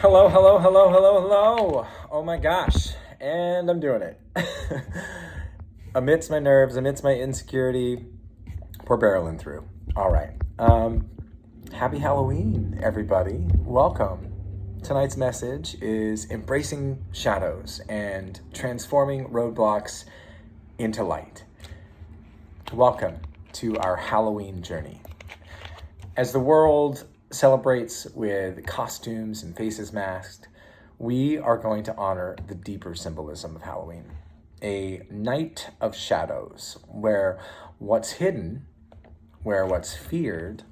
Hello, hello, hello, hello, hello. Oh my gosh. And I'm doing it. Amidst my nerves, amidst my insecurity, we're barreling through. All right. Happy Halloween, everybody. Welcome. Tonight's message is embracing shadows and transforming roadblocks into light. Welcome to our Halloween journey. As the world celebrates with costumes and faces masked, we are going to honor the deeper symbolism of Halloween. A night of shadows where what's hidden, where what's feared,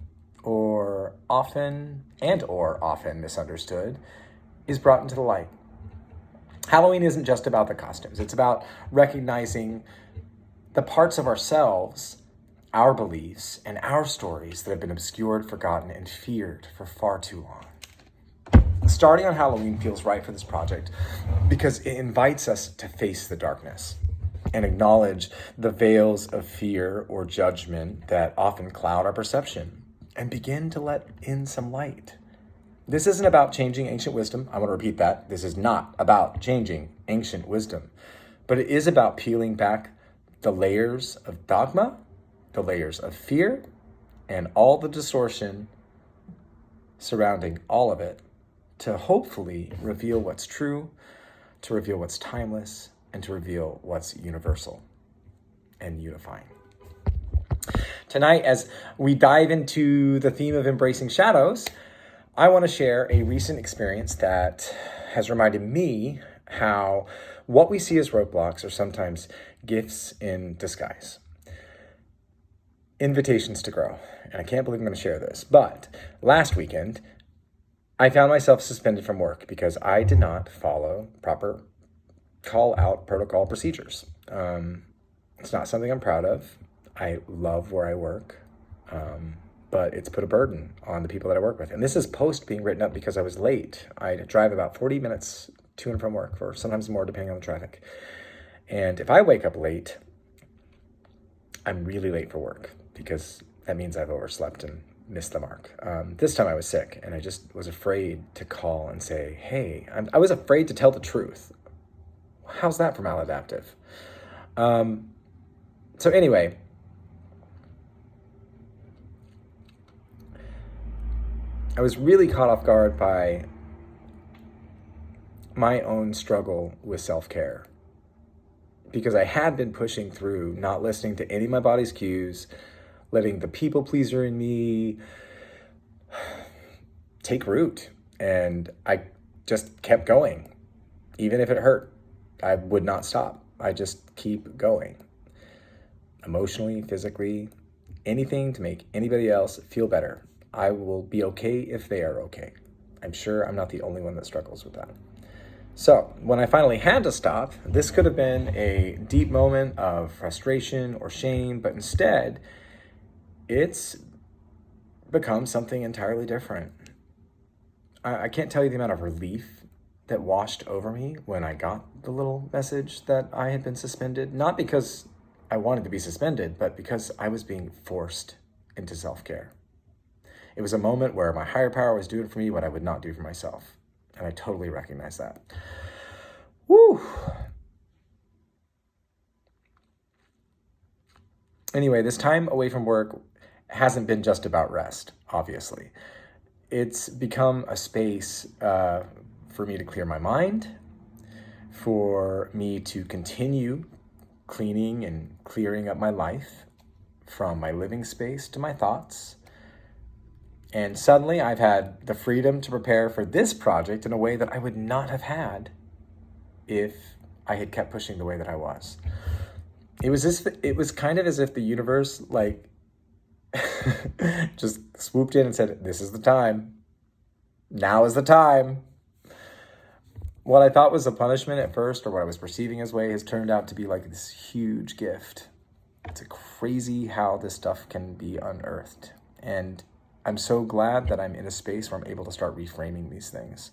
or often misunderstood, is brought into the light. Halloween isn't just about the costumes. It's about recognizing the parts of ourselves, our beliefs, and our stories that have been obscured, forgotten, and feared for far too long. Starting on Halloween feels right for this project because it invites us to face the darkness and acknowledge the veils of fear or judgment that often cloud our perception and begin to let in some light. This isn't about changing ancient wisdom. I want to repeat that. This is not about changing ancient wisdom, but it is about peeling back the layers of dogma, the layers of fear, and all the distortion surrounding all of it to hopefully reveal what's true, to reveal what's timeless, and to reveal what's universal and unifying. Tonight, as we dive into the theme of embracing shadows, I want to share a recent experience that has reminded me how what we see as roadblocks are sometimes gifts in disguise. Invitations to grow. And I can't believe I'm going to share this, but last weekend, I found myself suspended from work because I did not follow proper call-out protocol procedures. It's not something I'm proud of. I love where I work, but it's put a burden on the people that I work with. And this is post being written up because I was late. I drive about 40 minutes to and from work, or sometimes more depending on the traffic. And if I wake up late, I'm really late for work because that means I've overslept and missed the mark. This time I was sick and I just was afraid to call and say, hey, I was afraid to tell the truth. How's that for maladaptive? So anyway, I was really caught off guard by my own struggle with self-care because I had been pushing through, not listening to any of my body's cues, letting the people pleaser in me take root. And I just kept going. Even if it hurt, I would not stop. I just keep going. Emotionally, physically, anything to make anybody else feel better. I will be okay if they are okay. I'm sure I'm not the only one that struggles with that. So when I finally had to stop, this could have been a deep moment of frustration or shame, but instead, it's become something entirely different. I can't tell you the amount of relief that washed over me when I got the little message that I had been suspended, not because I wanted to be suspended, but because I was being forced into self-care. It was a moment where my higher power was doing for me what I would not do for myself. And I totally recognize that. Woo! Anyway, this time away from work hasn't been just about rest, obviously. It's become a space for me to clear my mind, for me to continue cleaning and clearing up my life from my living space to my thoughts. And suddenly I've had the freedom to prepare for this project in a way that I would not have had if I had kept pushing the way that I was. It was kind of as if the universe just swooped in and said, this is the time. Now is the time. What I thought was a punishment at first, or what I was perceiving as way, has turned out to be like this huge gift. It's crazy how this stuff can be unearthed. And I'm so glad that I'm in a space where I'm able to start reframing these things.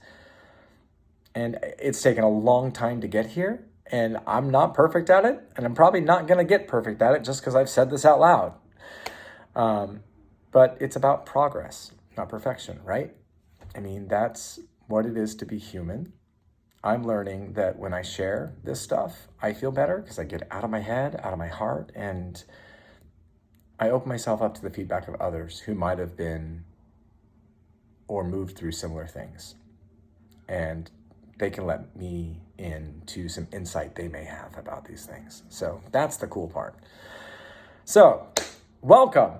And it's taken a long time to get here, and I'm not perfect at it, and I'm probably not going to get perfect at it just because I've said this out loud. But it's about progress, not perfection, right? I mean, that's what it is to be human. I'm learning that when I share this stuff, I feel better because I get out of my head, out of my heart, and I open myself up to the feedback of others who might have been or moved through similar things. And they can let me into some insight they may have about these things. So that's the cool part. So welcome.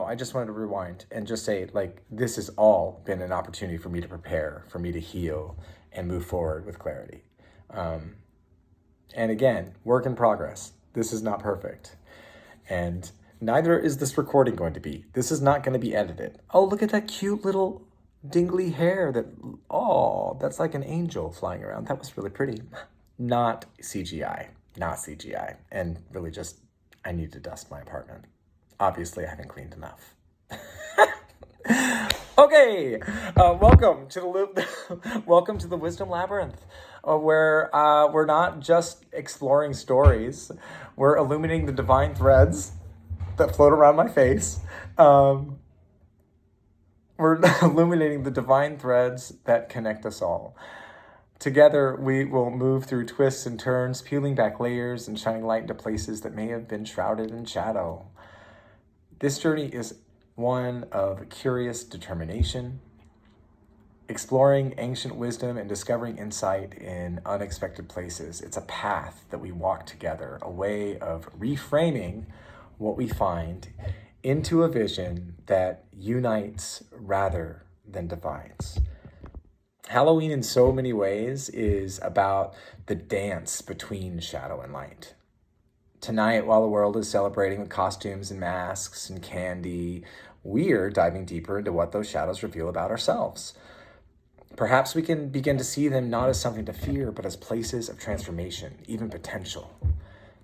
I just wanted to rewind and just say, like, this has all been an opportunity for me to prepare, for me to heal and move forward with clarity. And again, work in progress. This is not perfect. And neither is this recording going to be. This is not going to be edited. Oh, look at that cute little dingly hair that's like an angel flying around. That was really pretty. Not CGI. And really just, I need to dust my apartment. Obviously, I haven't cleaned enough. Okay, welcome to the Wisdom Labyrinth, where we're not just exploring stories, we're illuminating the divine threads that float around my face. We're illuminating the divine threads that connect us all. Together, we will move through twists and turns, peeling back layers and shining light into places that may have been shrouded in shadow. This journey is one of curious determination, exploring ancient wisdom and discovering insight in unexpected places. It's a path that we walk together, a way of reframing what we find into a vision that unites rather than divides. Halloween in so many ways is about the dance between shadow and light. Tonight, while the world is celebrating with costumes and masks and candy, we're diving deeper into what those shadows reveal about ourselves. Perhaps we can begin to see them not as something to fear, but as places of transformation, even potential.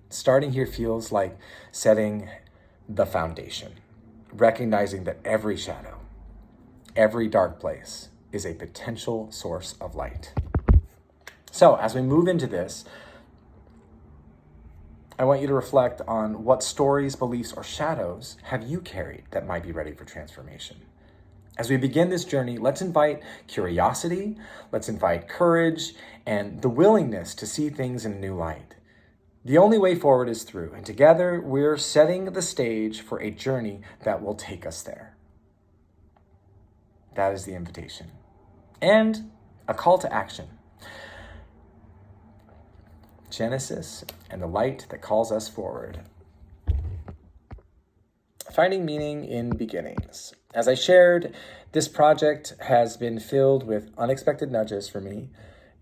Starting here feels like setting the foundation, recognizing that every shadow, every dark place is a potential source of light. So as we move into this, I want you to reflect on what stories, beliefs, or shadows have you carried that might be ready for transformation. As we begin this journey, let's invite curiosity, let's invite courage, and the willingness to see things in a new light. The only way forward is through, and together we're setting the stage for a journey that will take us there. That is the invitation. And a call to action. Genesis and the light that calls us forward. Finding meaning in beginnings. As I shared, this project has been filled with unexpected nudges for me,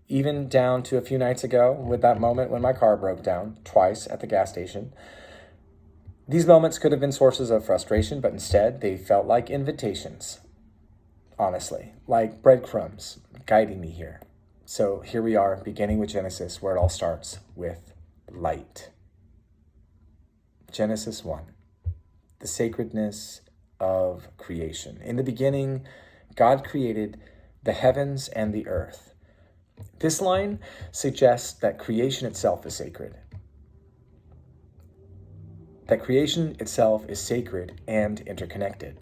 even down to a few nights ago with that moment when my car broke down twice at the gas station. These moments could have been sources of frustration, but instead they felt like invitations, honestly, like breadcrumbs guiding me here. So here we are, beginning with Genesis, where it all starts with light. Genesis 1, the sacredness of creation. In the beginning, God created the heavens and the earth. This line suggests that creation itself is sacred. That creation itself is sacred and interconnected.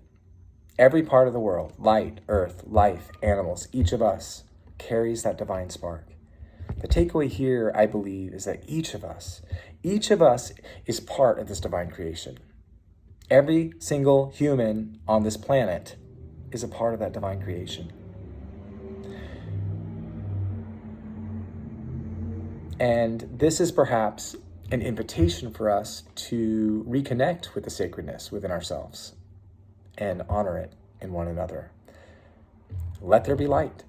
Every part of the world, light, earth, life, animals, each of us, carries that divine spark. The takeaway here, I believe, is that each of us is part of this divine creation. Every single human on this planet is a part of that divine creation. And this is perhaps an invitation for us to reconnect with the sacredness within ourselves and honor it in one another. Let there be light.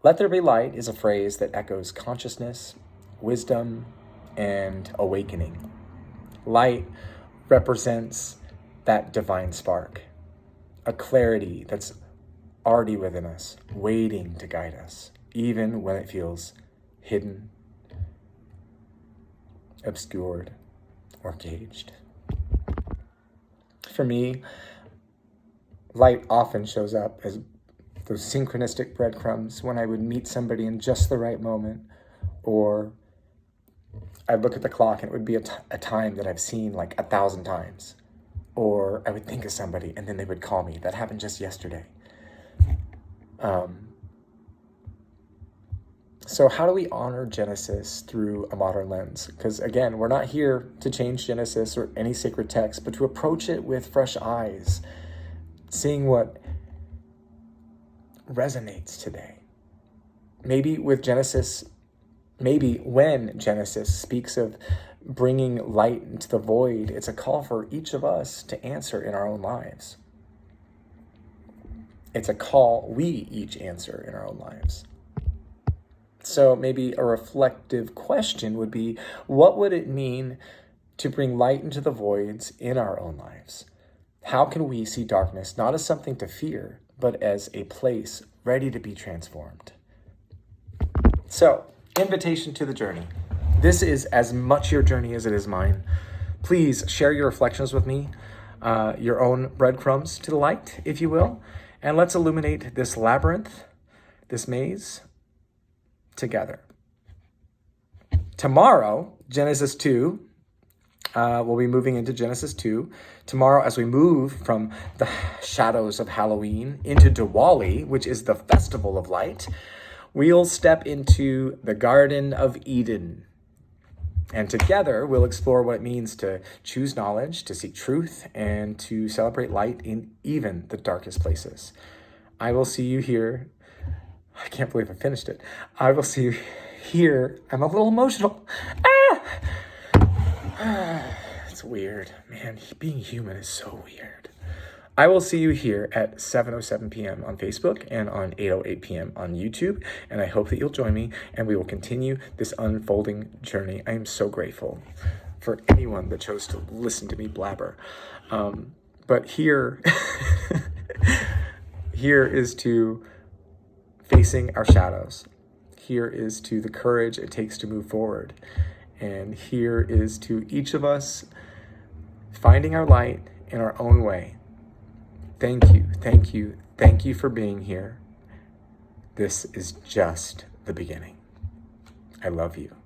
Let there be light is a phrase that echoes consciousness, wisdom, and awakening. Light represents that divine spark, a clarity that's already within us, waiting to guide us, even when it feels hidden, obscured, or caged. For me, light often shows up as those synchronistic breadcrumbs when I would meet somebody in just the right moment, or I'd look at the clock and it would be a time that I've seen like 1,000 times. Or I would think of somebody and then they would call me. That happened just yesterday. So how do we honor Genesis through a modern lens? Because again, we're not here to change Genesis or any sacred text, but to approach it with fresh eyes, seeing what resonates today. Maybe with Genesis, maybe when Genesis speaks of bringing light into the void, it's a call for each of us to answer in our own lives. It's a call we each answer in our own lives. So maybe a reflective question would be, what would it mean to bring light into the voids in our own lives? How can we see darkness not as something to fear, but as a place ready to be transformed? So, invitation to the journey. This is as much your journey as it is mine. Please share your reflections with me, your own breadcrumbs to the light, if you will, and let's illuminate this labyrinth, this maze, together. Tomorrow, Genesis 2, we'll be moving into Genesis 2. Tomorrow, as we move from the shadows of Halloween into Diwali, which is the festival of light, we'll step into the Garden of Eden. And together, we'll explore what it means to choose knowledge, to seek truth, and to celebrate light in even the darkest places. I will see you here. I can't believe I finished it. I will see you here. I'm a little emotional. It's weird. Man, being human is so weird. I will see you here at 7:07 p.m. on Facebook and on 8:08 p.m. on YouTube. And I hope that you'll join me and we will continue this unfolding journey. I am so grateful for anyone that chose to listen to me blabber. But here is to facing our shadows. Here is to the courage it takes to move forward. And here is to each of us finding our light in our own way. Thank you, thank you, thank you for being here. This is just the beginning. I love you.